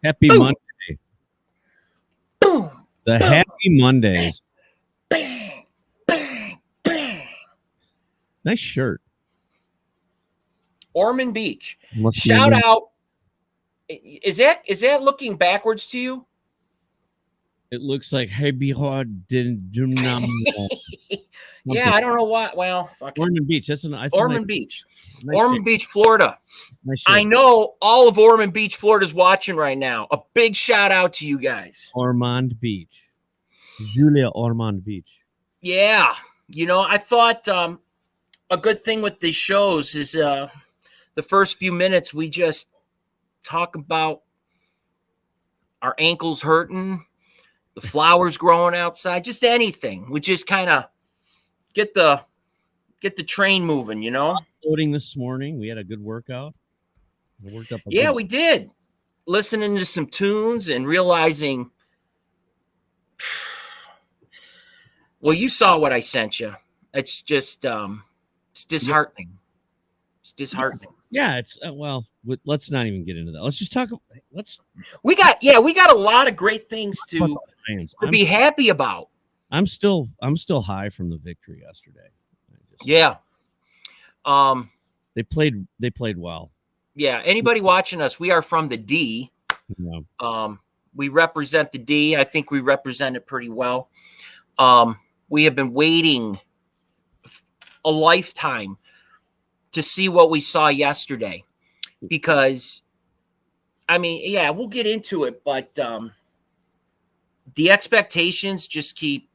Happy Boom. Monday. Boom. The Boom. Happy Mondays. Bang. Bang. Bang. Nice shirt. Ormond Beach. Must be Shout in out. Is that looking backwards to you? It looks like Happy Hard Dynamo. Yeah, I don't know why. Well, fuck it. Ormond Beach. That's a nice Ormond Beach. nice Ormond shirt. Beach, Florida. Nice shirt. I know all of Ormond Beach, Florida is watching right now. A big shout out to you guys. Ormond Beach. Julia Ormond Beach. Yeah. I thought a good thing with these shows is the first few minutes we just talk about our ankles hurting, the flowers growing outside, just anything. We just kind of get the train moving, Loading this morning. We had a good workout. We worked up. Yeah, we did. Listening to some tunes and realizing, well, you saw what I sent you. It's just, it's disheartening. It's disheartening. Yeah, it's let's not even get into that. Let's just talk. We got a lot of great things to be happy about. I'm still high from the victory yesterday. Yeah. They played well. Yeah. Anybody watching us, we are from the D. Yeah. We represent the D. I think we represent it pretty well. We have been waiting a lifetime to see what we saw yesterday, because we'll get into it, but the expectations just keep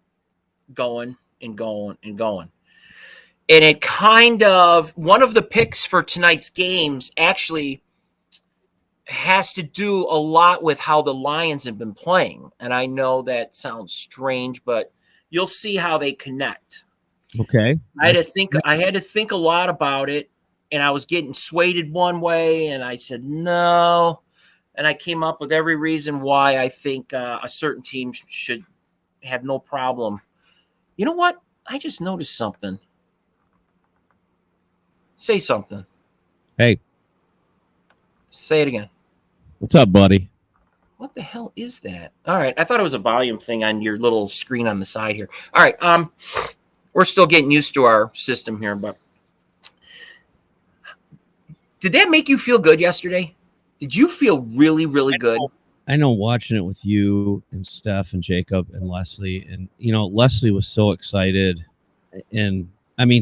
going and going and going. And it kind of, one of the picks for tonight's games actually has to do a lot with how the Lions have been playing. And I know that sounds strange, but you'll see how they connect. Okay. I had to think a lot about it, and I was getting swayed one way, and I said no. And I came up with every reason why I think a certain team should have no problem. You know what? I just noticed something. Say something. Hey. Say it again. What's up, buddy? What the hell is that? All right. I thought it was a volume thing on your little screen on the side here. All right. We're still getting used to our system here, but did that make you feel good yesterday? Did you feel really, really good? I know watching it with you and Steph and Jacob and Leslie, and Leslie was so excited, and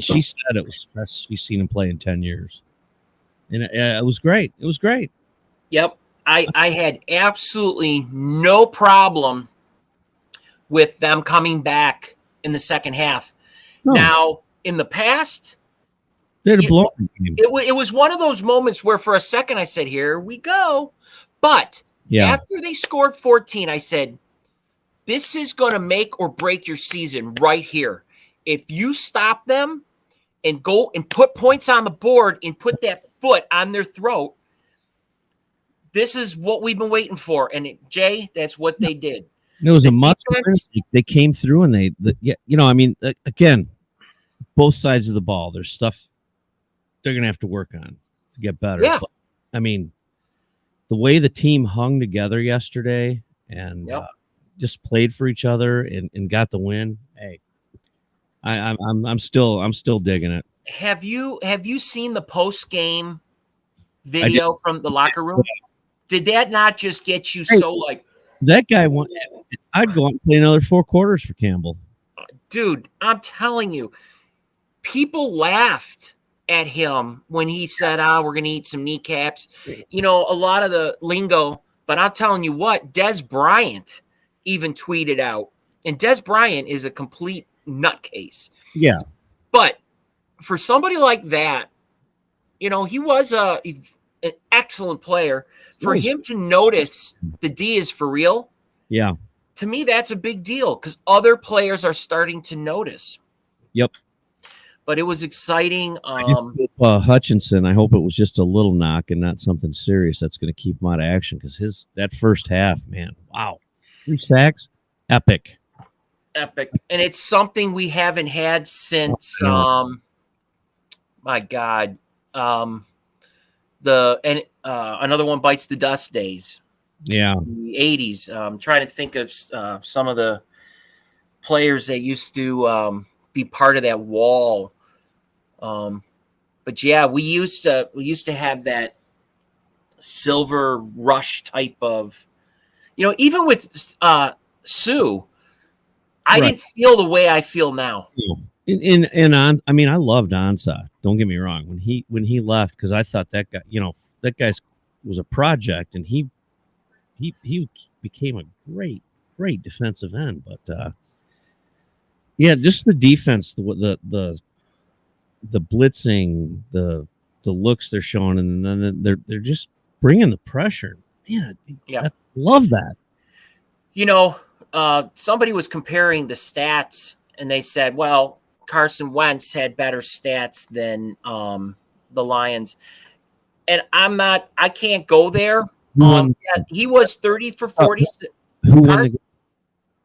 she said it was the best she's seen him play in 10 years. And it was great. It was great. Yep. I had absolutely no problem with them coming back in the second half. No. Now, in the past, they had a blowout game. It was one of those moments where for a second I said, here we go. But after they scored 14, I said, this is going to make or break your season right here. If you stop them and go and put points on the board and put that foot on their throat, this is what we've been waiting for. And Jay, that's what they did. It was a must. They came through, and again, both sides of the ball, there's stuff they're going to have to work on to get better. Yeah. But, the way the team hung together yesterday and just played for each other and got the win. Hey, I'm still digging it. Have you seen the post-game video from the locker room? Did that not just get you so like that guy won? I'd go out and play another 4 quarters for Campbell. Dude, I'm telling you, people laughed at him when he said, we're going to eat some kneecaps. A lot of the lingo, but I'm telling you what, Des Bryant even tweeted out, and Des Bryant is a complete nutcase. Yeah. But for somebody like that, he was an excellent player. For him to notice the D is for real. Yeah. To me, that's a big deal because other players are starting to notice. Yep. But it was exciting. Hutchinson, I hope it was just a little knock and not something serious that's going to keep him out of action, because that first half, man, wow. 3 sacks, epic. And it's something we haven't had since, my God, another one bites the dust days. Yeah. in the 80s. Trying to think of some of the players that used to be part of that wall. But yeah, we used to have that silver rush type of, even with Sue, I Right. didn't feel the way I feel now. And on, I mean, I loved Ansah. Don't get me wrong. When he left, because I thought that guy, that guy's was a project, and he became a great defensive end. But yeah, just the defense, the blitzing, the looks they're showing, and then they're just bringing the pressure. Man, Yeah. I love that. Somebody was comparing the stats, and they said, well, Carson Wentz had better stats than the Lions. And I can't go there. Yeah, he was 30 for 46. Who won the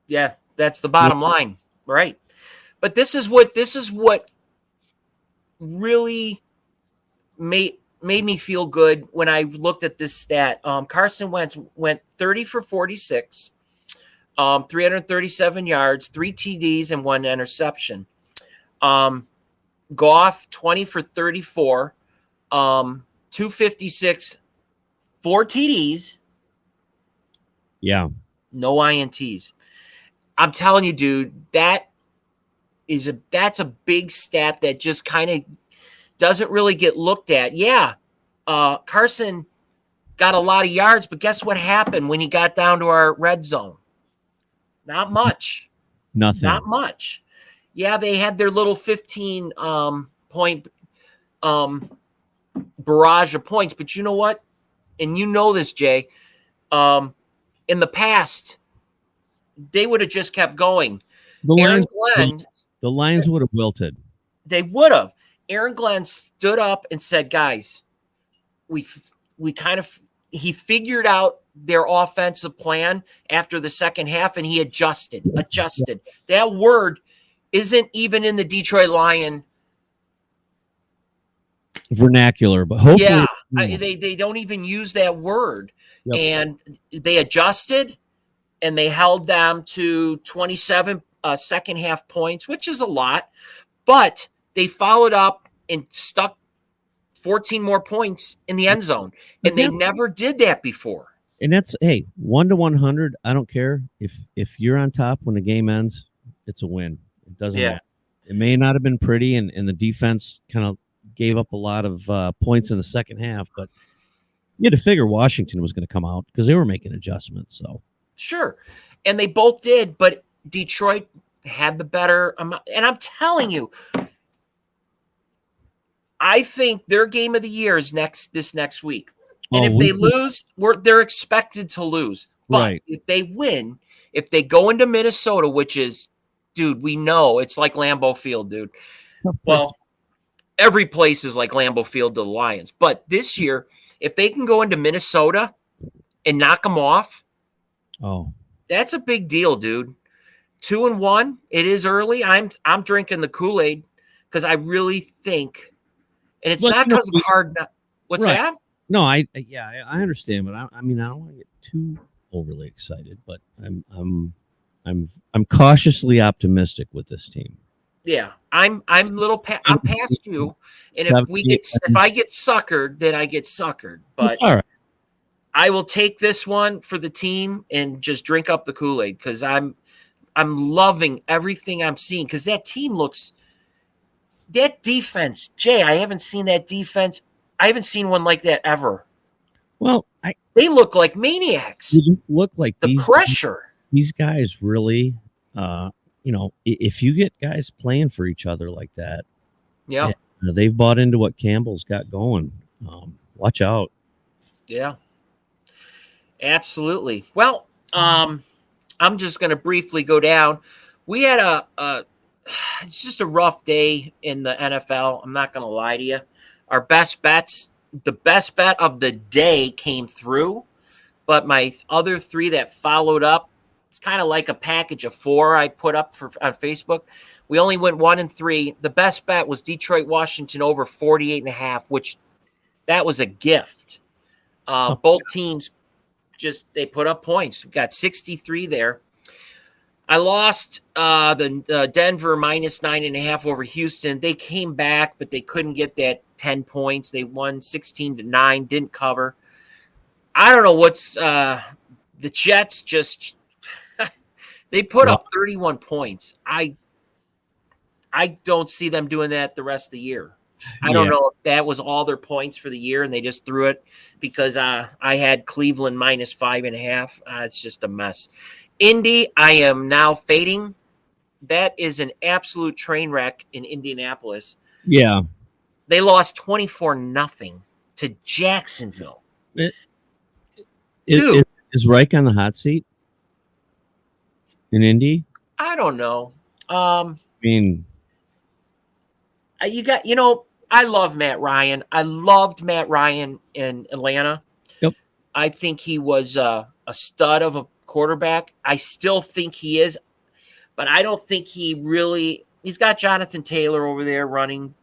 Yeah, that's the bottom line, right? But this is what really made me feel good when I looked at this stat. Carson Wentz went 30 for 46, 337 yards, 3 TDs, and 1 interception. Goff 20 for 34, 256, 4 TDs. Yeah. No INTs. I'm telling you, dude, that's a big stat that just kind of doesn't really get looked at. Yeah, Carson got a lot of yards, but guess what happened when he got down to our red zone? Not much. Nothing. Not much. Yeah, they had their little 15 point barrage of points, but you know what? And you know this, Jay. In the past, they would have just kept going. The Lions would have wilted. They would have. Aaron Glenn stood up and said, guys, he figured out their offensive plan after the second half, and he adjusted. That word isn't even in the Detroit Lion vernacular, but hopefully, they don't even use that word. Yep. And they adjusted, and they held them to 27 second half points, which is a lot, but they followed up and stuck 14 more points in the end zone, and they never did that before. And that's 1 to 100. I don't care if you're on top when the game ends, it's a win. It doesn't matter. It may not have been pretty, and the defense kind of gave up a lot of points in the second half, but you had to figure Washington was going to come out because they were making adjustments. So sure, and they both did, but Detroit had the better amount. And I'm telling you, I think their game of the year is this next week. And if they lose, they're expected to lose. But if they win, if they go into Minnesota, which is, dude, we know it's like Lambeau Field, dude. Well, every place is like Lambeau Field to the Lions. But this year, if they can go into Minnesota and knock them off, that's a big deal, dude. 2-1. It is early. I'm drinking the Kool-Aid because I really think, and it's not because of hard. What's that? No, I understand, but I mean, I don't want to get too overly excited, but I'm cautiously optimistic with this team. Yeah, I'm past you, and if I get suckered, then I get suckered. But it's all right. I will take this one for the team and just drink up the Kool-Aid because I'm loving everything I'm seeing because that defense, Jay, I haven't seen that defense. I haven't seen one like that ever. Well, they look like maniacs. You look like the pressure. These guys really, if you get guys playing for each other like that, they've bought into what Campbell's got going. Watch out. Yeah, absolutely. Well, I'm just going to briefly go down. We had it's just a rough day in the NFL. I'm not going to lie to you. Our best bets, the best bet of the day came through, but my other 3 that followed up, it's kind of like a package of 4 I put up on Facebook. We only went 1 and 3. The best bet was Detroit, Washington over 48.5, which that was a gift. Both teams they put up points. We got 63 there. I lost the Denver minus 9.5 over Houston. They came back, but they couldn't get that 10 points. They won 16-9, didn't cover. I don't know what's the Jets just they put up 31 points. I don't see them doing that the rest of the year. I don't know if that was all their points for the year and they just threw it because I had Cleveland minus 5.5. It's just a mess. Indy, I am now fading. That is an absolute train wreck in Indianapolis. Yeah. They lost 24-0 to Jacksonville. Dude. Is Reich on the hot seat in Indy? I don't know. I mean, I love Matt Ryan. I loved Matt Ryan in Atlanta. Yep. I think he was a stud of a quarterback. I still think he is, but I don't think he's got Jonathan Taylor over there running,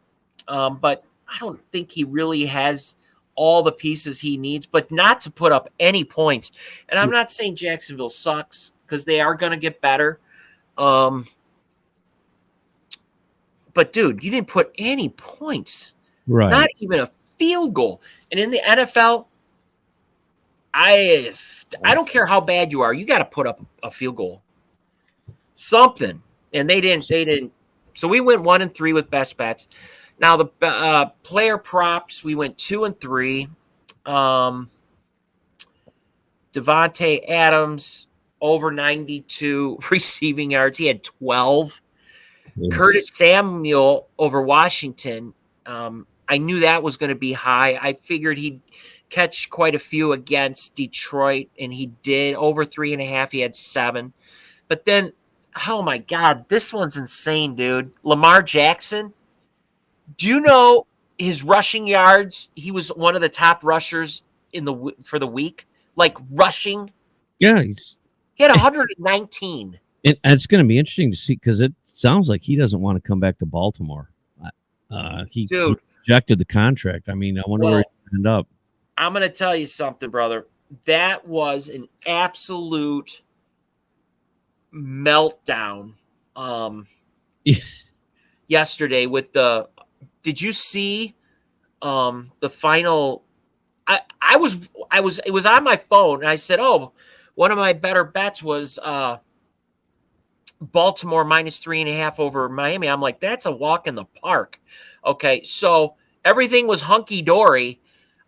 but I don't think he really has all the pieces he needs, but not to put up any points. And I'm not saying Jacksonville sucks because they are going to get better. But, dude, you didn't put any points. Right. Not even a field goal. And in the NFL, I don't care how bad you are. You got to put up a field goal. Something. And they didn't. So we went 1-3 with best bets. Now, the player props, we went 2-3. Devontae Adams, over 92 receiving yards. He had 12. Yes. Curtis Samuel over Washington. I knew that was going to be high. I figured he'd catch quite a few against Detroit, and he did. Over 3.5, he had 7. But then, oh my God, this one's insane, dude. Lamar Jackson. Do you know his rushing yards? He was one of the top rushers for the week, like rushing. Yeah, he had 119. And it's going to be interesting to see because it sounds like he doesn't want to come back to Baltimore. He rejected the contract. I mean, I wonder where he ended up. I'm going to tell you something, brother. That was an absolute meltdown yesterday with the. Did you see the final? It was on my phone, and I said, "Oh, one of my better bets was Baltimore minus 3.5 over Miami." I'm like, "That's a walk in the park." Okay, so everything was hunky dory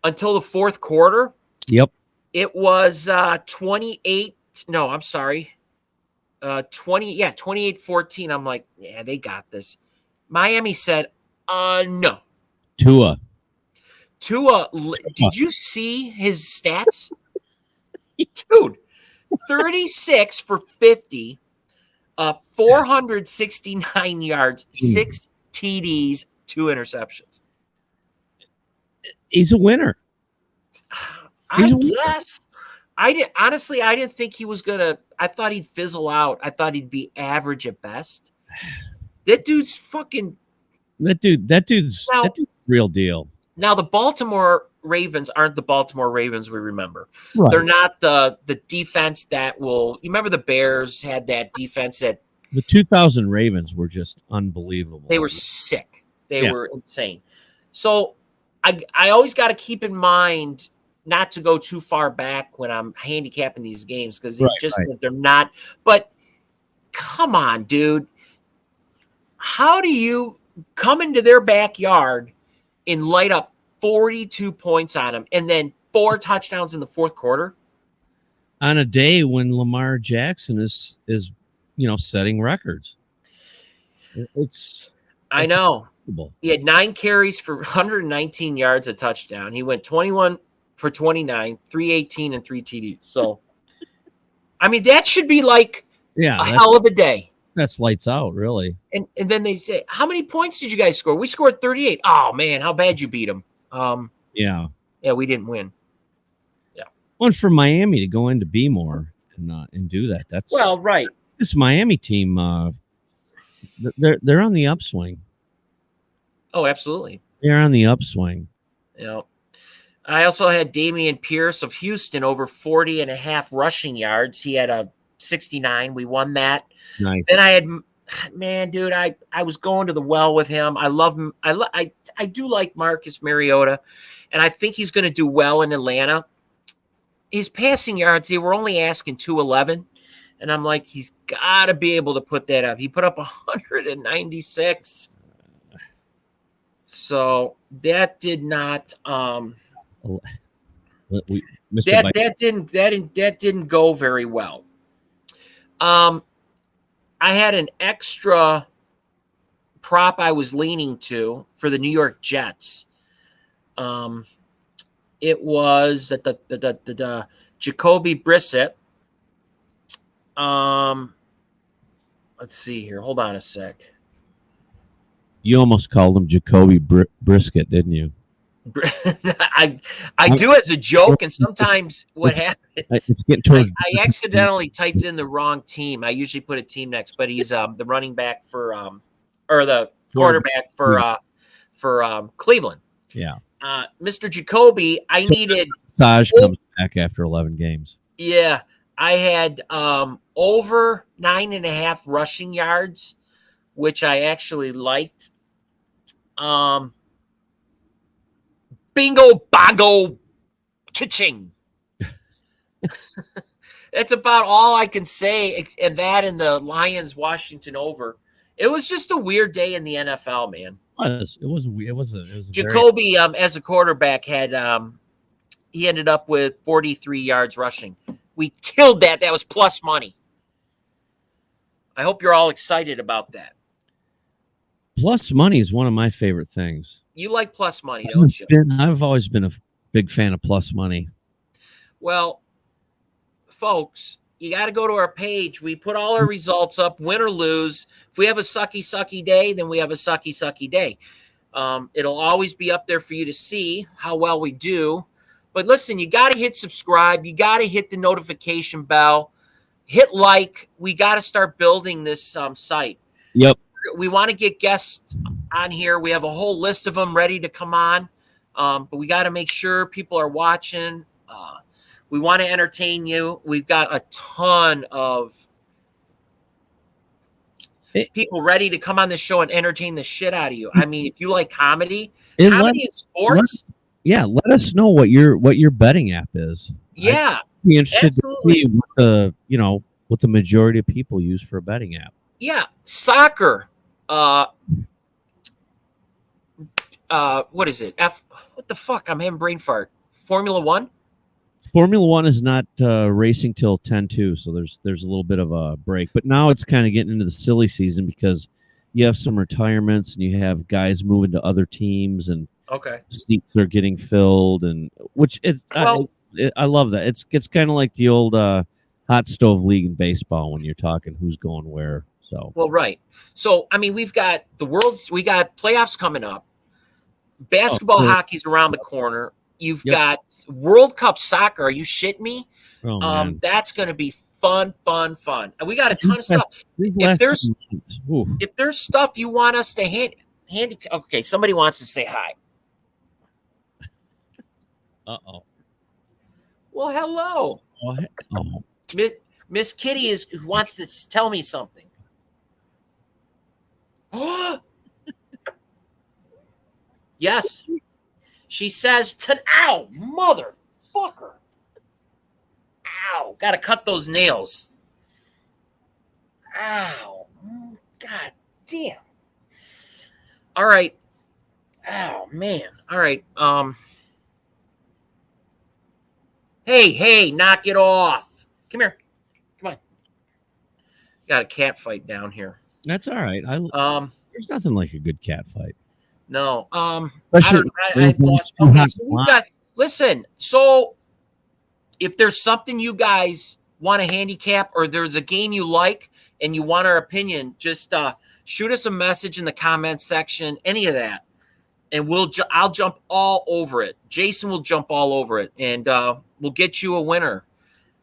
until the fourth quarter. Yep, it was 28. No, I'm sorry, 28-14. I'm like, yeah, they got this. Miami said, no. Tua. Did you see his stats? Dude, 36 for 50, 469 yards, 6 TDs, 2 interceptions. He's a winner. I guess. I didn't think he was gonna. I thought he'd fizzle out. I thought he'd be average at best. That dude's fucking. That dude's real deal. Now the Baltimore Ravens aren't the Baltimore Ravens we remember. Right. They're not the defense that will. You remember the Bears had that defense that. The 2000 Ravens were just unbelievable. They were sick. They were insane. So I always got to keep in mind not to go too far back when I'm handicapping these games because it's that they're not. But come on, dude. How do you come into their backyard and light up 42 points on them and then 4 touchdowns in the fourth quarter? On a day when Lamar Jackson is setting records. I know. Incredible. He had 9 carries for 119 yards, a touchdown. He went 21 for 29, 318 and 3 TDs. So, I mean, that should be like a hell of a day. That's lights out, really. And then they say, how many points did you guys score? We scored 38. Oh, man, how bad you beat them. Yeah, we didn't win. Yeah. One for Miami to go into B-more and do that. That's right. This Miami team, they're on the upswing. Oh, absolutely. They're on the upswing. Yeah. I also had Damian Pierce of Houston over 40 and a half rushing yards. He had a 69. We won that. Nice. Then I had, man, dude, I was going to the well with him. I love him. I do like Marcus Mariota, and I think he's going to do well in Atlanta. His passing yards, they were only asking 211. And I'm like, he's got to be able to put that up. He put up 196. So that did not that didn't go very well. I had an extra prop I was leaning to for the New York Jets. It was the Jacoby Brissett. Let's see here. Hold on a sec. You almost called him Jacoby Brisket, didn't you? I do as a joke, and sometimes what happens, I accidentally typed in the wrong team. I usually put a team next, but he's the running back for or the quarterback for Cleveland. Yeah. Mr. Jacoby, I needed Saj comes back after 11 games. Yeah. I had over 9.5 rushing yards, which I actually liked. Bingo, bongo, cha-ching. That's about all I can say. And that and the Lions Washington over. It was just a weird day in the NFL, man. It was weird. It was Jacoby, as a quarterback, had he ended up with 43 yards rushing. We killed that. That was plus money. I hope you're all excited about that. Plus money is one of my favorite things. You like plus money, don't you? I've always been a big fan of plus money. Well, folks, you got to go to our page. We put all our results up, win or lose. If we have a sucky day, then we have a sucky day. It'll always be up there for you to see how well we do. But listen, you got to hit subscribe. You got to hit the notification bell. Hit like. We got to start building this site. Yep. We want to get guests on here. We have a whole list of them ready to come on. But we got to make sure people are watching. We want to entertain you. We've got a ton of people ready to come on the show and entertain the shit out of you. I mean, if you like comedy and sports. Let us know what your betting app is. Yeah. I'd be interested to see what the majority of people use for a betting app. Yeah. Soccer. What is it? What the fuck? I'm having brain fart. Formula One? Formula One is not racing till 10-2, so there's a little bit of a break. But now it's kind of getting into the silly season because you have some retirements and you have guys moving to other teams and seats are getting filled, and which I love that. It's kind of like the old hot stove league in baseball when you're talking who's going where. So right. So I mean, we got playoffs coming up. Basketball, hockey's around the corner. You've got World Cup soccer. Are you shitting me? That's going to be fun. And we got a ton of stuff. If there's stuff you want us to handy, okay, somebody wants to say hi. Uh-oh. Well, hello. Oh. Miss Kitty wants to tell me something. Yes. She says, ow, motherfucker. Ow, got to cut those nails. Ow. God damn. All right. Oh, man. All right. Hey, knock it off. Come here. Come on. Got a cat fight down here. That's all right. There's nothing like a good cat fight. No. Listen, so if there's something you guys want to handicap or there's a game you like and you want our opinion, just shoot us a message in the comments section, any of that. And I'll jump all over it. Jason will jump all over it, and we'll get you a winner.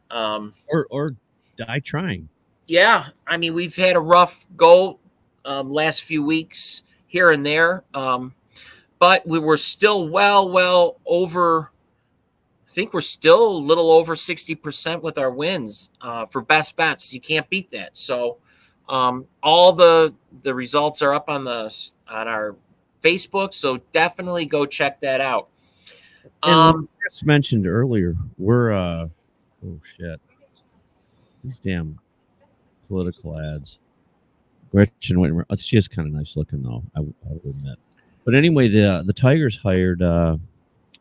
Or die trying. Yeah, I mean, we've had a rough go last few weeks here and there, but we were still well over think we're still a little over 60% with our wins for best bets. You can't beat that. So all the results are up on our Facebook. So definitely go check that out. And Chris mentioned earlier, we're oh shit, these damn political ads. Gretchen Whitmer, she is kind of nice looking though, I would admit. But anyway, the Tigers hired a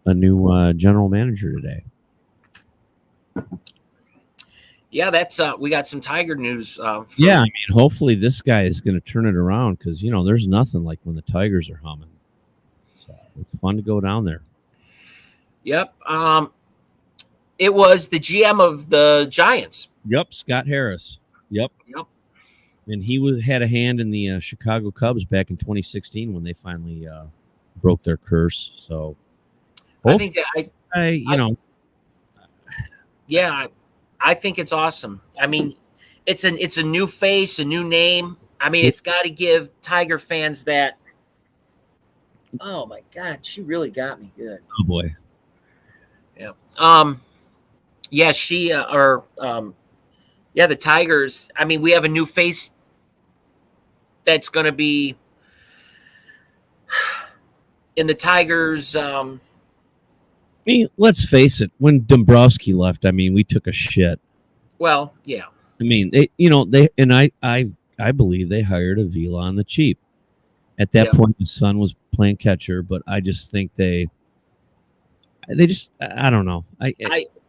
new general manager today. Yeah, that's we got some Tiger news. Yeah, I mean, hopefully this guy is going to turn it around because there's nothing like when the Tigers are humming. It's fun to go down there. Yep. It was the GM of the Giants. Yep, Scott Harris. Yep. And he had a hand in the Chicago Cubs back in 2016 when they finally broke their curse. So I think I think it's awesome. I mean, it's a new face, a new name. I mean, it's got to give Tiger fans that. Oh my God, she really got me good. Oh boy. Yeah. Yeah, the Tigers. I mean, we have a new face that's going to be in the Tigers. I mean, let's face it. When Dombrowski left, I mean, we took a shit. Well, yeah. I mean, I believe they hired Avila on the cheap. At that point, his son was playing catcher, but I just think they just, I don't know.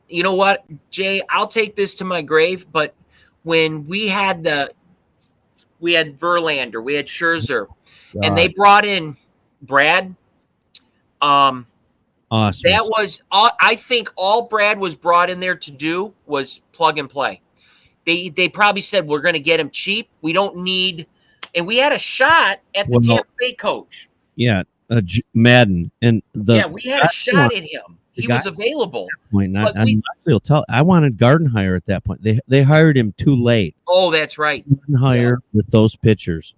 You know what, Jay, I'll take this to my grave, but when we had Verlander, we had Scherzer, and they brought in Brad. Awesome. That was all. I think all Brad was brought in there to do was plug and play. They probably said, we're going to get him cheap. We don't need, and we had a shot at the Tampa Bay coach. Yeah, Madden, and we had a shot at him. He was available. I wanted Gardenhire at that point. They hired him too late. Oh, that's right. Gardenhire with those pitchers.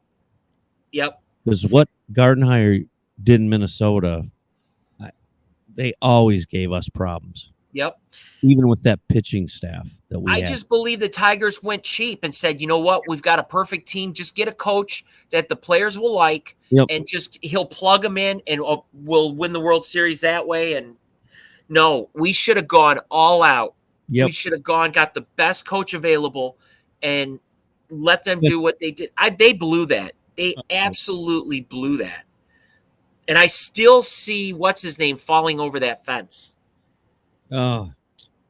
Yep. Because what Gardenhire did in Minnesota, they always gave us problems. Yep. Even with that pitching staff that we had. I just believe the Tigers went cheap and said, you know what? We've got a perfect team. Just get a coach that the players will like, and he'll plug them in, and we'll win the World Series that way. And no, we should have gone all out. Yep. We should have got the best coach available and let them do what they did. They blew that. They absolutely blew that. And I still see what's his name falling over that fence. Oh.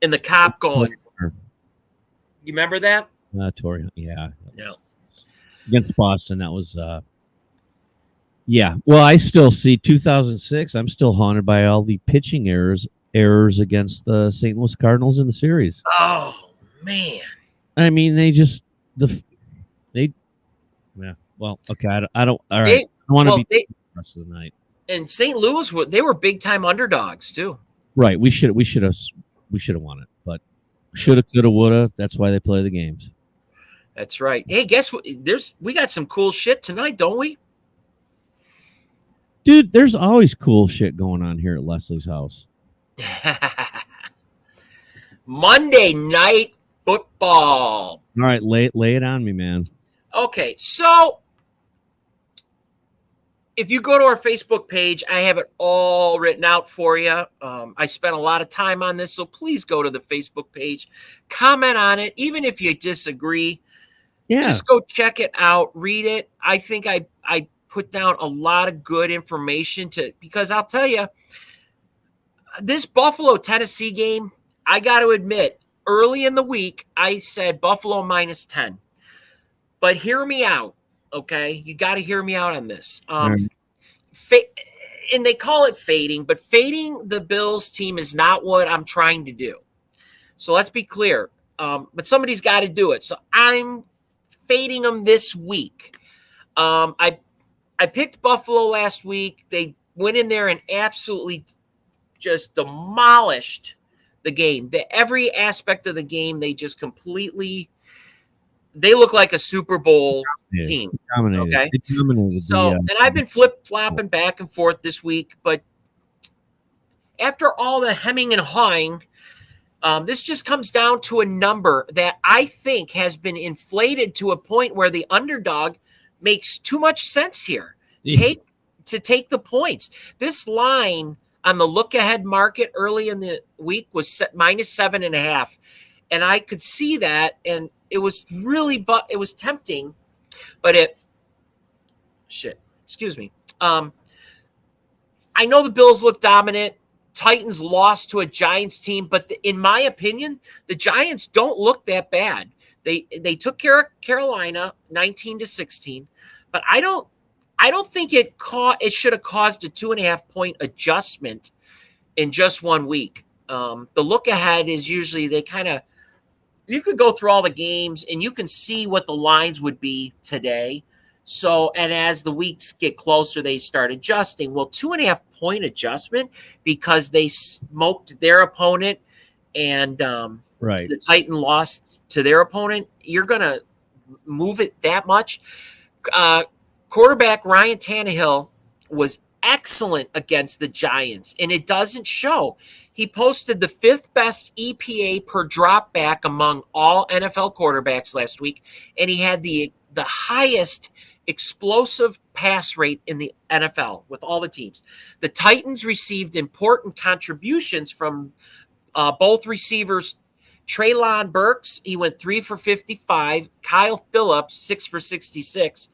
And the cop going. You remember that? Torrey, yeah. No. Against Boston, that was yeah. Well, I still see 2006. I'm still haunted by all the pitching errors against the St. Louis Cardinals in the series. Oh man! I mean, yeah. Well, okay. I don't. All right. I want to be the rest of the night. And St. Louis, they were big time underdogs too. Right. We should have won it, but shoulda, coulda, woulda. That's why they play the games. That's right. Hey, guess what? We got some cool shit tonight, don't we? Dude, there's always cool shit going on here at Leslie's house. Monday Night Football. All right, lay it on me, man. Okay, so if you go to our Facebook page, I have it all written out for you. I spent a lot of time on this, so please go to the Facebook page, comment on it, even if you disagree. Yeah. Just go check it out, read it. I think I put down a lot of good information because I'll tell you, this Buffalo-Tennessee game, I got to admit, early in the week, I said Buffalo -10. But hear me out, okay? You got to hear me out on this. And they call it fading, but fading the Bills team is not what I'm trying to do. So let's be clear. But somebody's got to do it. So I'm fading them this week. I picked Buffalo last week. They went in there and absolutely just demolished the game. Every aspect of the game, they just completely – they look like a Super Bowl team. Dominated. Okay? Dominated and I've been flip-flopping back and forth this week, but after all the hemming and hawing, this just comes down to a number that I think has been inflated to a point where the underdog makes too much sense here. Take the points. This line on the look-ahead market early in the week was set -7.5, and I could see that, and it was really, but it was tempting, but excuse me. I know the Bills look dominant. Titans lost to a Giants team, but in my opinion, the Giants don't look that bad. They took care of Carolina 19-16, but I don't think it should have caused a 2.5 point adjustment in just 1 week. The look ahead is usually you could go through all the games and you can see what the lines would be today. So, and as the weeks get closer, they start adjusting. Well, 2.5 point adjustment because they smoked their opponent and right. The Titan lost to their opponent. You're going to move it that much. Quarterback Ryan Tannehill was excellent against the Giants, and it doesn't show. He posted the 5th best EPA per drop back among all NFL quarterbacks last week, and he had the highest explosive pass rate in the NFL with all the teams. The Titans received important contributions from both receivers. Treylon Burks, he went 3 for 55. Kyle Phillips, 6 for 66.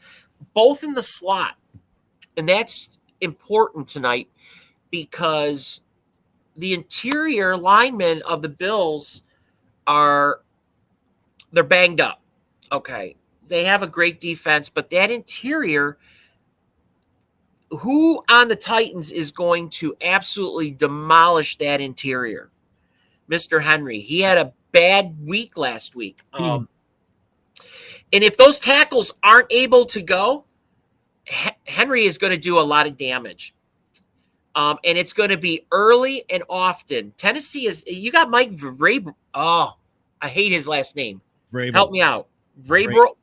Both in the slot. And that's important tonight because the interior linemen of the Bills they're banged up. Okay. They have a great defense, but that interior, who on the Titans is going to absolutely demolish that interior? Mr. Henry. He had a bad week last week. And if those tackles aren't able to go, Henry is going to do a lot of damage. And it's going to be early and often. Tennessee you got Mike Vrabel. Oh, I hate his last name. Vrabel. Help me out. Vrabel.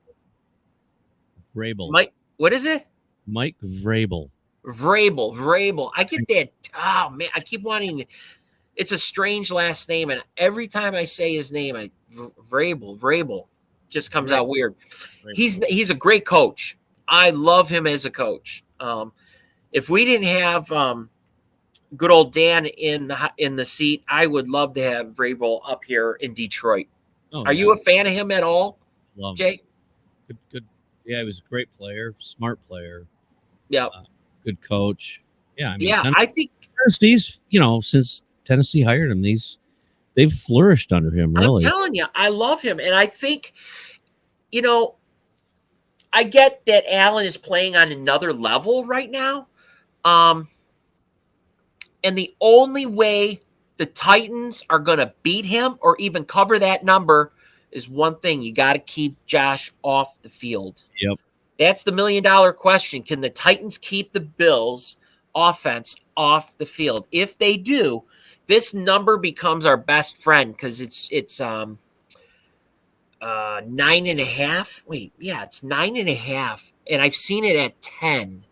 Mike, what is it? Mike Vrabel. Vrabel. I get that. Oh, man. I keep wanting to. It's a strange last name. And every time I say his name, Vrabel just comes out weird. He's a great coach. I love him as a coach. If we didn't have good old Dan in the seat, I would love to have Vrabel up here in Detroit. Are you a fan of him at all, Jay? Good. Yeah, he was a great player, smart player. Yeah, good coach. Yeah, I think Tennessee's. Since Tennessee hired him, they've flourished under him. Really, I'm telling you, I love him, and I think, I get that Allen is playing on another level right now, and the only way the Titans are going to beat him or even cover that number is one thing. You got to keep Josh off the field. Yep. That's the $1 million question. Can the Titans keep the Bills offense off the field? If they do, this number becomes our best friend because it's 9.5. Wait, yeah, it's 9.5. And I've seen it at 10.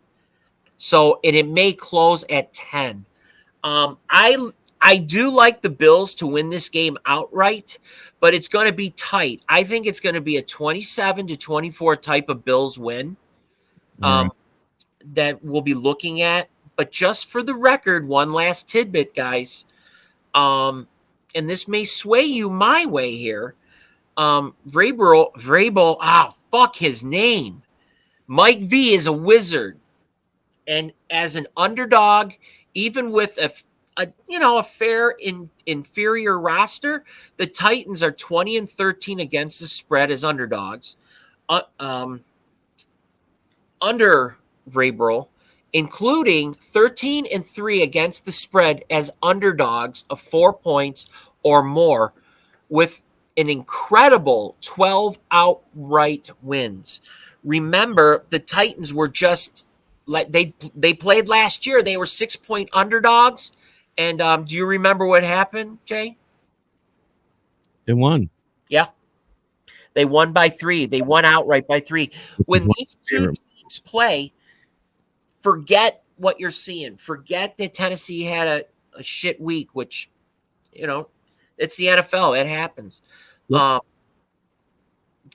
So, and it may close at 10. I do like the Bills to win this game outright, but it's going to be tight. I think it's going to be a 27-24 type of Bills win that we'll be looking at. But just for the record, one last tidbit, guys, and this may sway you my way here. Vrabel, fuck his name. Mike V is a wizard. And as an underdog, even with a fair inferior roster, the Titans are 20-13 against the spread as underdogs. Under Vrabel, including 13-3 against the spread as underdogs of 4 points or more, with an incredible 12 outright wins. Remember, the Titans were just like they played last year. They were 6-point underdogs. And do you remember what happened, Jay? They won. Yeah. They won by 3. They won outright by 3. When these two teams play, forget what you're seeing. Forget that Tennessee had a shit week, which, it's the NFL. It happens. Yep.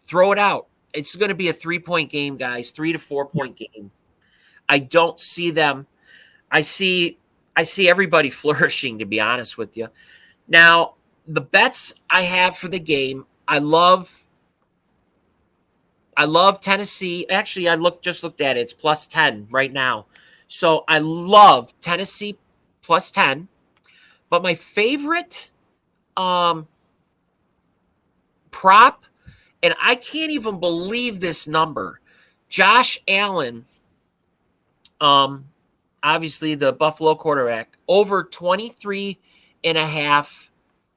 Throw it out. It's going to be a 3-point game, guys, 3 to 4 point game. I don't see them. I see everybody flourishing, to be honest with you. Now, the bets I have for the game, I love Tennessee. Actually, just looked at it. It's plus 10 right now. So I love Tennessee plus 10. But my favorite prop, and I can't even believe this number, Josh Allen, obviously the Buffalo quarterback, over 23 and a half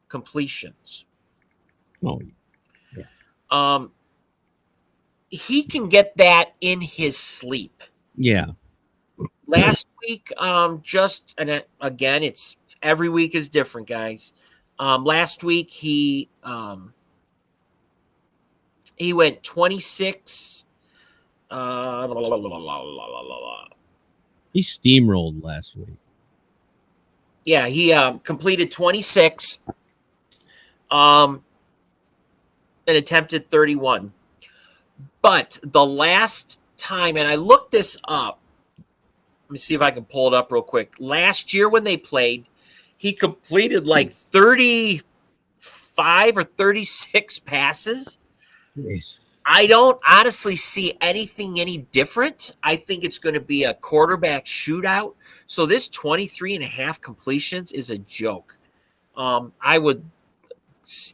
completions. Oh, yeah. He can get that in his sleep. Yeah. Last week, again, it's every week is different, guys. Last week he went 26. He steamrolled last week. Yeah, he completed 26. And attempted 31. But the last time, and I looked this up. Let me see if I can pull it up real quick. Last year when they played, he completed like 35 or 36 passes. Jeez. I don't honestly see anything any different. I think it's going to be a quarterback shootout. So this 23 and a half completions is a joke. I would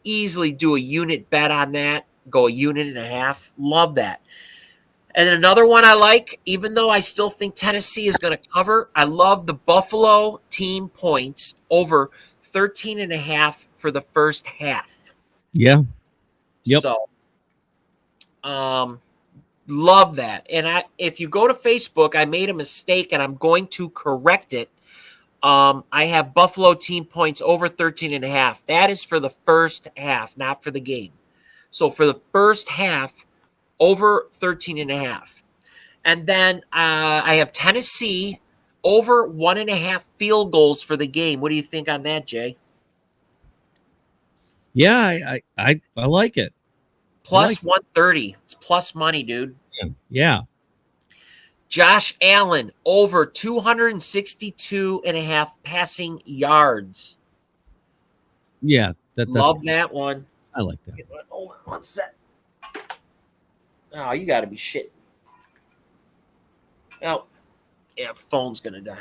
easily do a unit bet on that. Go a unit and a half. Love that. And then another one I like, even though I still think Tennessee is going to cover, I love the Buffalo team points over 13 and a half for the first half. Yeah. Yep. So, love that. And if you go to Facebook, I made a mistake and I'm going to correct it. I have Buffalo team points over 13 and a half. That is for the first half, not for the game. So for the first half, over 13 and a half. And then I have Tennessee over 1.5 field goals for the game. What do you think on that, Jay? Yeah, I like it. Plus 130. It's plus money, dude. Yeah. Josh Allen over 262 and a half passing yards. Yeah. Love that one. I like that. Hold on one sec. Oh, you got to be shitting. Oh, yeah, phone's going to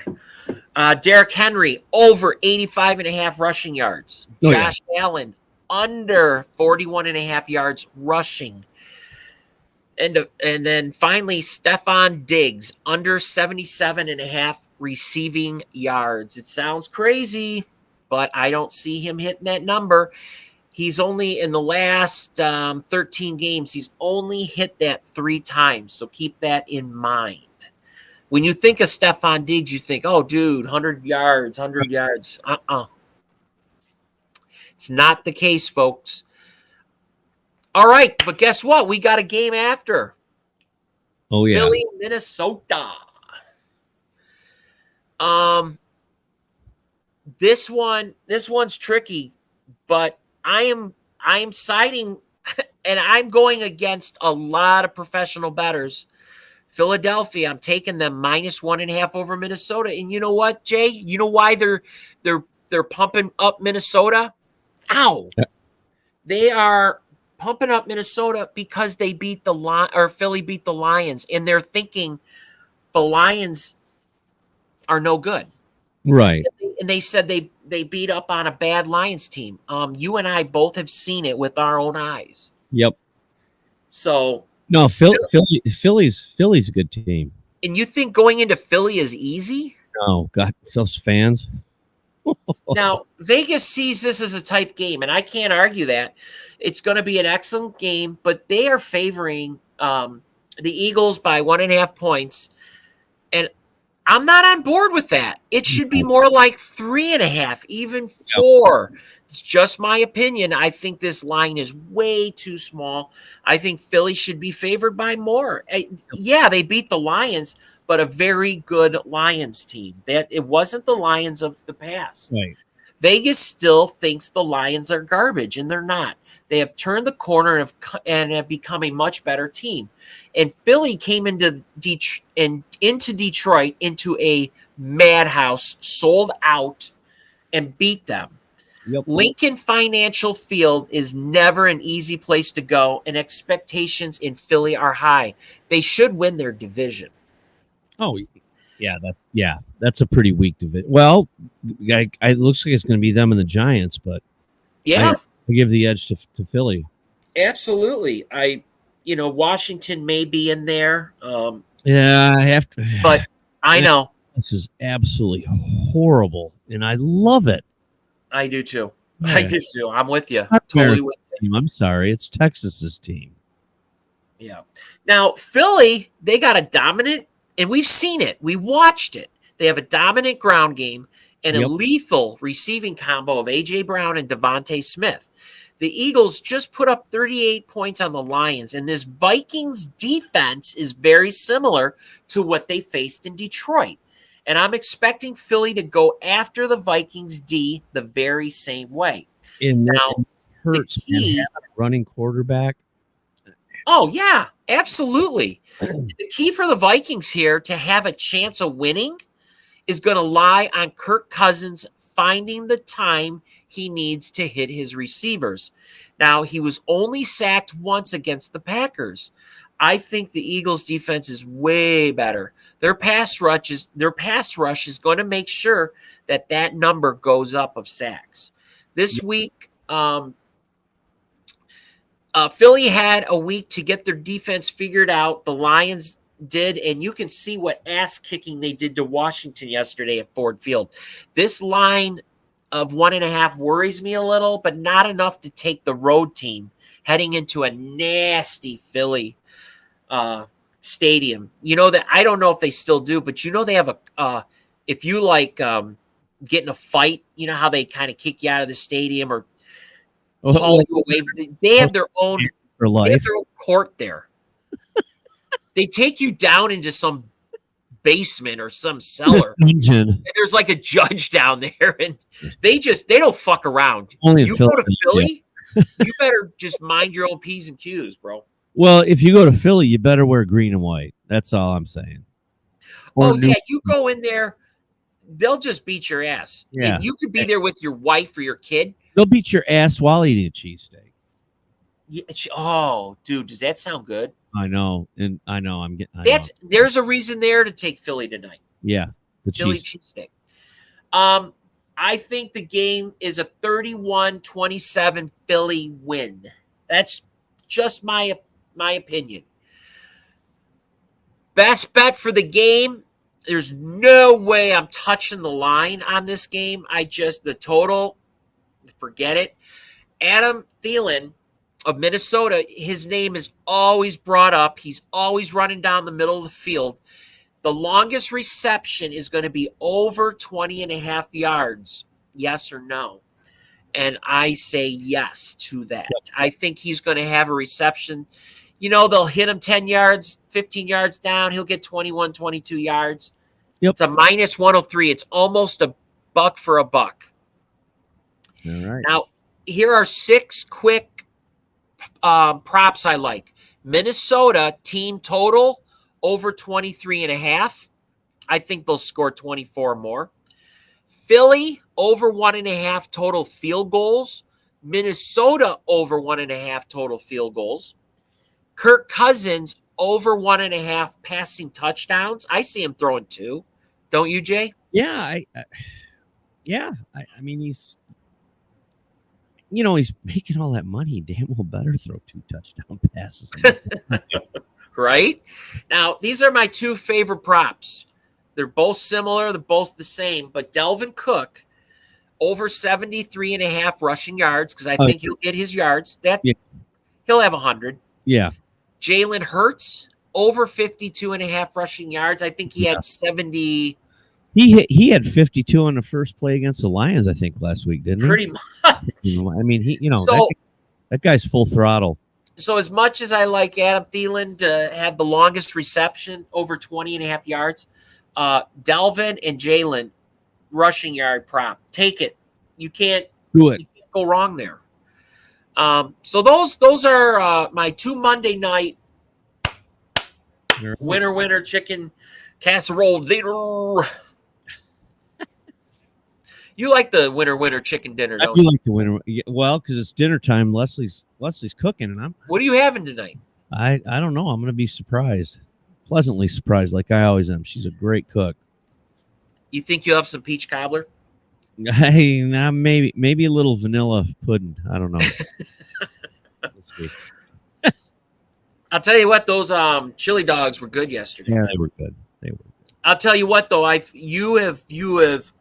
die. Derrick Henry, over 85 and a half rushing yards. Oh, Josh Allen, under 41 and a half yards rushing. And then finally, Stephon Diggs, under 77 and a half receiving yards. It sounds crazy, but I don't see him hitting that number. He's only in the last 13 games, he's only hit that 3 times. So keep that in mind. When you think of Stephon Diggs, you think, oh, dude, 100 yards. It's not the case, folks. All right, but guess what? We got a game after. Oh, yeah. Philly, Minnesota. This one's tricky, but I am siding and I'm going against a lot of professional bettors. Philadelphia, I'm taking them minus 1.5 over Minnesota. And you know what, Jay? You know why they're pumping up Minnesota? Ow. Yeah. They are pumping up Minnesota because they beat Philly beat the Lions, and they're thinking the Lions are no good. Right. And they said they beat up on a bad Lions team. You and I both have seen it with our own eyes. Yep. So no, Philly's a good team. And you think going into Philly is easy? No, God, those fans. Now, Vegas sees this as a type game, and I can't argue that. It's going to be an excellent game, but they are favoring the Eagles by 1.5 points. And I'm not on board with that. It should be more like 3.5, even 4. It's just my opinion. I think this line is way too small. I think Philly should be favored by more. Yeah, they beat the Lions, but a very good Lions team. That it wasn't the Lions of the past. Right. Vegas still thinks the Lions are garbage, and they're not. They have turned the corner and have become a much better team. And Philly came into Detroit into a madhouse, sold out, and beat them. Yep. Lincoln Financial Field is never an easy place to go, and expectations in Philly are high. They should win their division. Oh, yeah, that's a pretty weak division. Well, it looks like it's going to be them and the Giants, but yeah, I give the edge to Philly. Absolutely. Washington may be in there. Yeah, I have to, but I know this is absolutely horrible, and I love it. I do too. Yeah. I do too. I'm with you. Totally with you. I'm sorry, it's Texas's team. Yeah. Now Philly, they got a dominant, and we've seen it. We watched it. They have a dominant ground game and a lethal receiving combo of A.J. Brown and Devontae Smith. The Eagles just put up 38 points on the Lions, and this Vikings defense is very similar to what they faced in Detroit. And I'm expecting Philly to go after the Vikings D the very same way. And now, Hurts running quarterback. Oh, yeah, absolutely. The key for the Vikings here to have a chance of winning is going to lie on Kirk Cousins finding the time he needs to hit his receivers. Now, he was only sacked once against the Packers. I think the Eagles' defense is way better. Their pass rush is going to make sure that number goes up of sacks. This week, Philly had a week to get their defense figured out. The Lions did, and you can see what ass kicking they did to Washington yesterday at Ford Field. This line of 1.5 worries me a little, but not enough to take the road team heading into a nasty Philly stadium. You know that I don't know if they still do, but you know they have if you like get in a fight, you know how they kind of kick you out of the stadium or haul you away. They have their own court there. They take you down into some basement or some cellar. And there's like a judge down there, and they don't fuck around. You go to Philly, you better just mind your own P's and Q's, bro. Well, if you go to Philly, you better wear green and white. That's all I'm saying. You go in there, they'll just beat your ass. Yeah. And you could be there with your wife or your kid. They'll beat your ass while eating a cheesesteak. Yeah, oh, dude, does that sound good? I know, and I know I'm getting. There's a reason there to take Philly tonight. Yeah, the Philly cheesesteak. I think the game is a 31-27 Philly win. That's just my opinion. Best bet for the game. There's no way I'm touching the line on this game. The total, forget it. Adam Thielen of Minnesota, his name is always brought up. He's always running down the middle of the field. The longest reception is going to be over 20.5 yards. Yes or no? And I say yes to that. Yep. I think he's going to have a reception. You know, they'll hit him 10 yards, 15 yards down. He'll get 21, 22 yards. Yep. It's a -103. It's almost a buck for a buck. All right. Now, here are 6 quick props I like. Minnesota team total over 23.5. I think they'll score 24 more. Philly over 1.5 total field goals. Minnesota over 1.5 total field goals. Kirk Cousins over 1.5 passing touchdowns. I see him throwing 2. Don't you, Jay? Yeah, I mean, he's making all that money. Damn well better throw 2 touchdown passes. Right? Now, these are my 2 favorite props. They're both similar. They're both the same. But Delvin Cook over 73.5 rushing yards, because I think he'll get his yards. He'll have 100. Yeah. Jalen Hurts over 52.5 rushing yards. I think he had 70. He He had 52 on the first play against the Lions, I think, last week, didn't he? Pretty much. I mean, So, that guy's full throttle. so as much as I like Adam Thielen to have the longest reception, over 20 and a half yards, Dalvin and Jalen rushing yard prop. Take it. You can't Do it. go wrong there. So those are my 2 Monday night winner chicken casserole dinner. You like the winner chicken dinner, I don't do you? like the winter. Well, because it's dinner time. Leslie's cooking, and What are you having tonight? I don't know. I'm going to be surprised, pleasantly surprised, like I always am. She's a great cook. You think you'll have some peach cobbler? Hey, now maybe a little vanilla pudding. I don't know. Let's see. I'll tell you what, those chili dogs were good yesterday. Yeah, they were good. They were. I'll tell you what though, you have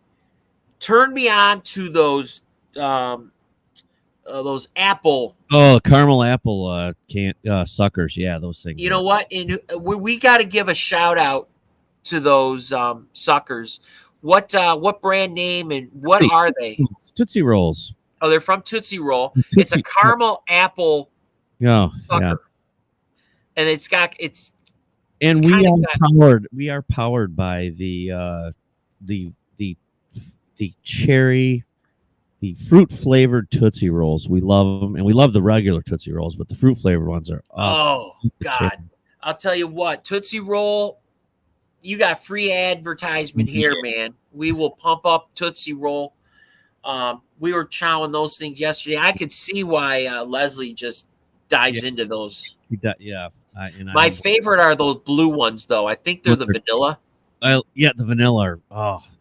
turned me on to those apple. Oh, caramel apple suckers. Yeah, those things. You know what? And we got to give a shout out to those suckers. What brand name and what are they? Tootsie Rolls. Oh, they're from Tootsie Roll. Tootsie- It's a caramel apple Oh, sucker, yeah. and it's And we are powered by the cherry, the fruit flavored Tootsie Rolls. We love them, and we love the regular Tootsie Rolls, but the fruit flavored ones are God. I'll tell you what, Tootsie Roll, you got free advertisement here, man. We will pump up Tootsie Roll. We were chowing those things yesterday. I could see why Leslie just dives into those. Yeah. My favorite are those blue ones, though. I think they're the vanilla. The vanilla.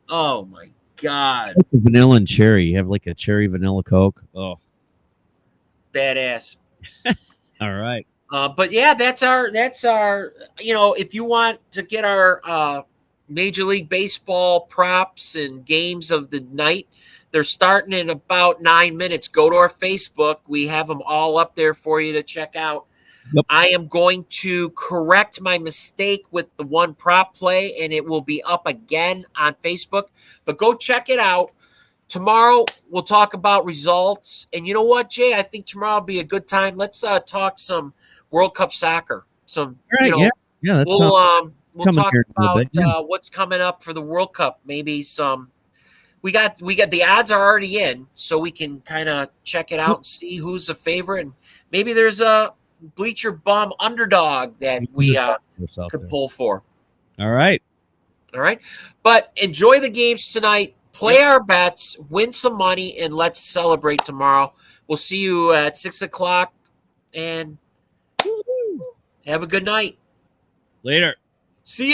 Oh my God. Like the vanilla and cherry. You have like a cherry vanilla Coke. Oh, Badass. all right. But yeah, that's our, if you want to get our Major League Baseball props and games of the night, they're starting in about 9 minutes. Go to our Facebook. We have them all up there for you to check out. Yep. I am going to correct my mistake with the one prop play, and it will be up again on Facebook. But go check it out. Tomorrow, we'll talk about results. And you know what, Jay? I think tomorrow will be a good time. Let's talk some World Cup soccer. Some, Right, yeah. We'll talk here in a about bit, yeah. what's coming up for the World Cup. Maybe some. We got the odds are already in, so we can kind of check it out and see who's the favorite, and maybe there's a Bleacher Bum underdog that we could pull for. All right. But enjoy the games tonight. Play our bets, win some money, and let's celebrate tomorrow. We'll see you at 6:00, and have a good night. Later. See you.